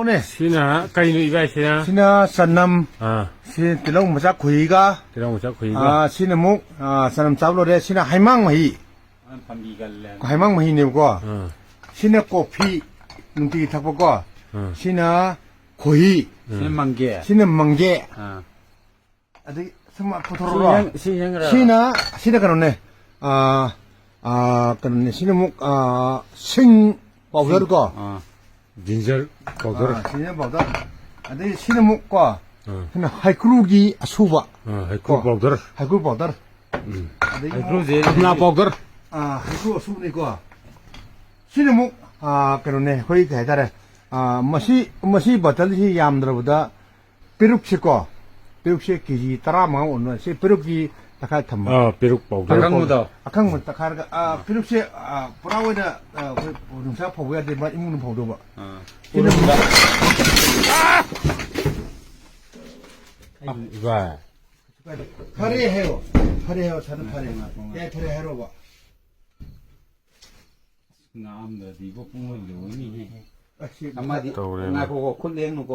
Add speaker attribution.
Speaker 1: เนี่ย
Speaker 2: 시나 까이누 이바 시나
Speaker 1: ชินาสันน
Speaker 2: 아
Speaker 1: ำชินติลงมาจากขุยกา
Speaker 2: 그럼 우자 거기가
Speaker 1: ชินมุกสันนำจับรถเดชินาไฮมังมาฮี
Speaker 3: 밤비갈래.
Speaker 1: ไฮมังมาฮีเนี่ยก็
Speaker 2: 어
Speaker 1: ชินาโกฟีนุ่งตีทักบอกก็
Speaker 2: 어
Speaker 1: ชินาขุย
Speaker 3: 신만개.
Speaker 1: ชินามังเกะ
Speaker 3: 아.
Speaker 1: อันนี้สมัครพุทธรอ
Speaker 3: 시행을
Speaker 1: ชินากันเนี่ยกันเนี่ยชินามุกสิงบอกเลยก็
Speaker 3: 어.
Speaker 2: 진절 거기를
Speaker 1: ชินาบอกได้อันนี้ชินามุกก็
Speaker 2: 어
Speaker 1: นะไฮครูกีอสุบะ
Speaker 2: 하이쿠 거기를
Speaker 1: ไฮครูบอกได้อันนี้
Speaker 3: 그러지.
Speaker 2: 나 거기를
Speaker 1: ให้ครูสู้นี่ก็ชินมุกกันเนี่ยคุยกันได้มาสิบัตรที่ยามดรบุดาปิรุกชิก็ปิรุกชิกีตรามังอุ่นว่าชิปิรุกีตะคายทำ
Speaker 2: 어 비룩 거기를
Speaker 3: 강무도.
Speaker 1: ข้างมันตะคายก็ปิรุกชิปราวันน่ะหนุ่มสาวผมว่าเดี๋ยวมาอิมุนผมดูบ่
Speaker 3: 어.
Speaker 1: ชินมุก
Speaker 2: 이바
Speaker 1: พารีเฮโร่ฉันพารีแกพารีเฮโร่บ่
Speaker 3: 나 아무도 이거 뿜을 요인이.
Speaker 1: ชิ
Speaker 3: 한마디.
Speaker 2: 또 그래.
Speaker 3: 나 그거 콜랭 놓고.